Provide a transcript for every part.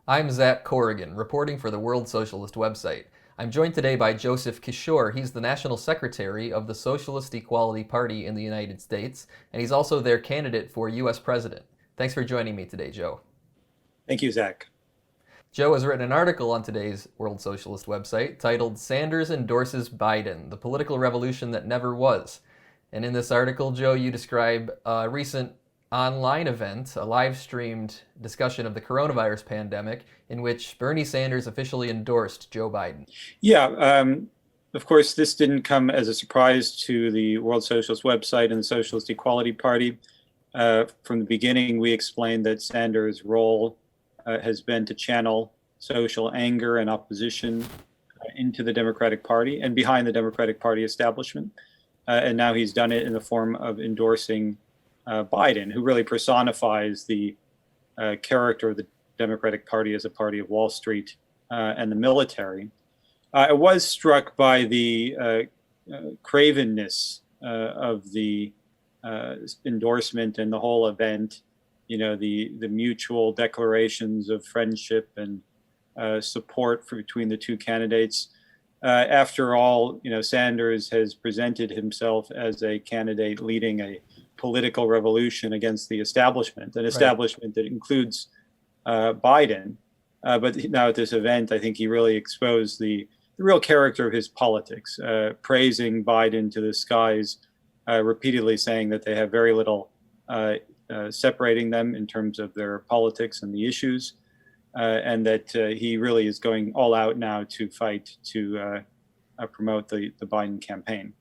I'm Zach Corrigan, reporting for the World Socialist website. I'm joined today by Joseph Kishore. He's the National Secretary of the Socialist Equality Party in the United States, and he's also their candidate for U.S. President. Thanks for joining me today, Joe. Thank you, Zach. Joe has written an article on today's World Socialist website titled Sanders Endorses Biden, the Political Revolution That Never Was. And in this article, Joe, you describe a recent online event, a live streamed discussion of the coronavirus pandemic, in which Bernie Sanders officially endorsed Joe Biden. Yeah, of course, this didn't come as a surprise to the World Socialist website and the Socialist Equality Party. From the beginning, we explained that Sanders' role has been to channel social anger and opposition into the Democratic Party and behind the Democratic Party establishment. And now he's done it in the form of endorsing Biden, who really personifies the character of the Democratic Party as a party of Wall Street and the military. I was struck by the cravenness of the endorsement and the whole event. You know, the mutual declarations of friendship and support between the two candidates. After all, you know, Sanders has presented himself as a candidate leading a political revolution against the establishment, an establishment that includes Biden. But now at this event, I think he really exposed the real character of his politics, praising Biden to the skies, repeatedly saying that they have very little separating them in terms of their politics and the issues, and that he really is going all out now to fight to promote the Biden campaign.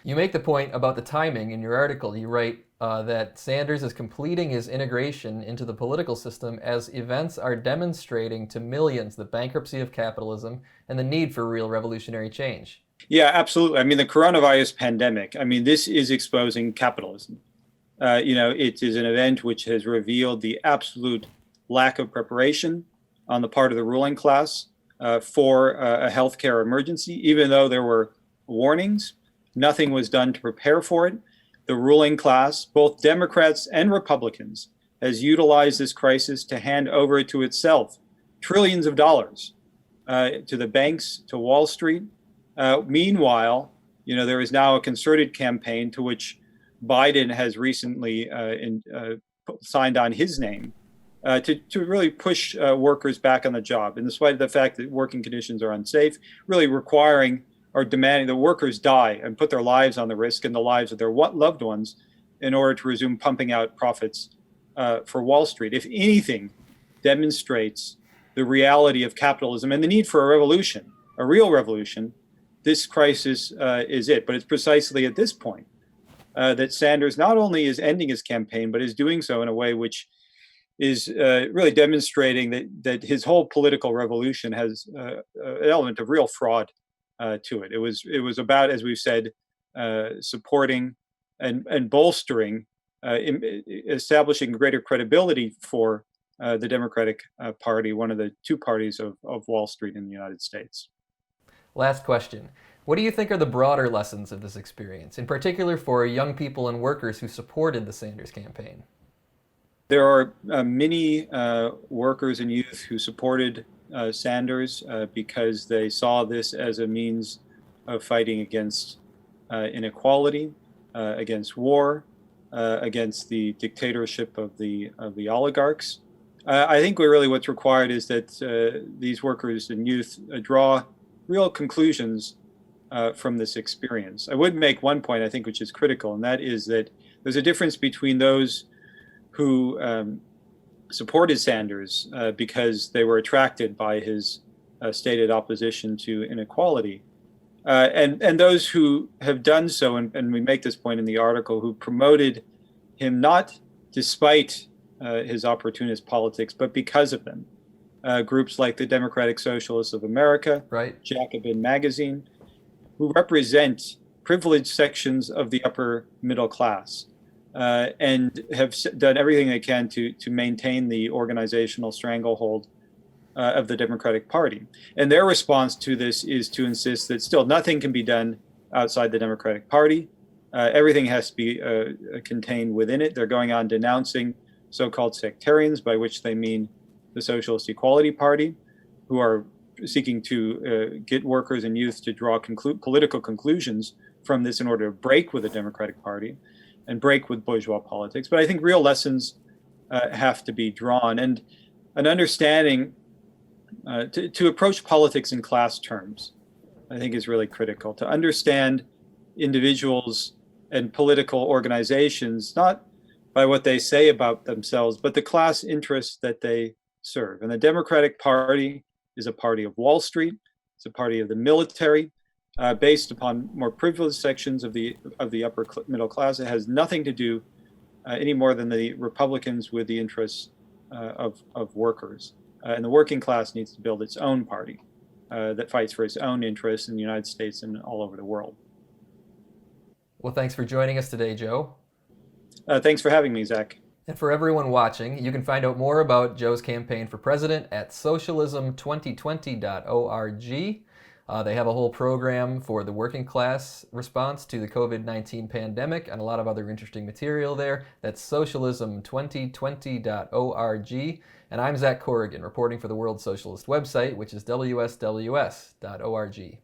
You make the point about the timing in your article. You write that Sanders is completing his integration into the political system as events are demonstrating to millions the bankruptcy of capitalism and the need for real revolutionary change. Yeah, absolutely. I mean, the coronavirus pandemic, I mean, this is exposing capitalism. You know, it is an event which has revealed the absolute lack of preparation on the part of the ruling class for a healthcare emergency. Even though there were warnings, nothing was done to prepare for it. The ruling class, both Democrats and Republicans, has utilized this crisis to hand over to itself trillions of dollars to the banks, to Wall Street. Meanwhile, you know, there is now a concerted campaign to which Biden has recently signed on his name to really push workers back on the job, in spite of the fact that working conditions are unsafe, really requiring or demanding that workers die and put their lives on the risk and the lives of their loved ones in order to resume pumping out profits for Wall Street. If anything demonstrates the reality of capitalism and the need for a revolution, a real revolution, this crisis is it. But it's precisely at this point that Sanders not only is ending his campaign, but is doing so in a way which is really demonstrating that his whole political revolution has an element of real fraud to it. It was about, as we've said, supporting and bolstering, establishing greater credibility for the Democratic Party, one of the two parties of Wall Street in the United States. Last question. What do you think are the broader lessons of this experience, in particular for young people and workers who supported the Sanders campaign? There are many workers and youth who supported Sanders because they saw this as a means of fighting against inequality, against war, against the dictatorship of the oligarchs. I think what's required is that these workers and youth draw real conclusions from this experience. I would make one point, I think, which is critical, and that is that there's a difference between those who supported Sanders because they were attracted by his stated opposition to inequality, and those who have done so, and we make this point in the article, who promoted him not despite his opportunist politics, but because of them. Groups like the Democratic Socialists of America, right, Jacobin Magazine, who represent privileged sections of the upper middle class and have done everything they can to maintain the organizational stranglehold of the Democratic Party. And their response to this is to insist that still nothing can be done outside the Democratic Party. Everything has to be contained within it. They're going on denouncing so-called sectarians, by which they mean the Socialist Equality Party, who are seeking to get workers and youth to draw political conclusions from this in order to break with the Democratic Party and break with bourgeois politics. But I think real lessons have to be drawn, and an understanding to approach politics in class terms, I think, is really critical. To understand individuals and political organizations, not by what they say about themselves, but the class interests that they serve. And the Democratic Party is a party of Wall Street. It's a party of the military, based upon more privileged sections of the upper middle class. It has nothing to do any more than the Republicans with the interests of workers. And the working class needs to build its own party that fights for its own interests in the United States and all over the world. Well, thanks for joining us today, Joe. Thanks for having me, Zach. And for everyone watching, you can find out more about Joe's campaign for president at socialism2020.org. They have a whole program for the working class response to the COVID-19 pandemic and a lot of other interesting material there. That's socialism2020.org. And I'm Zach Corrigan, reporting for the World Socialist website, which is wsws.org.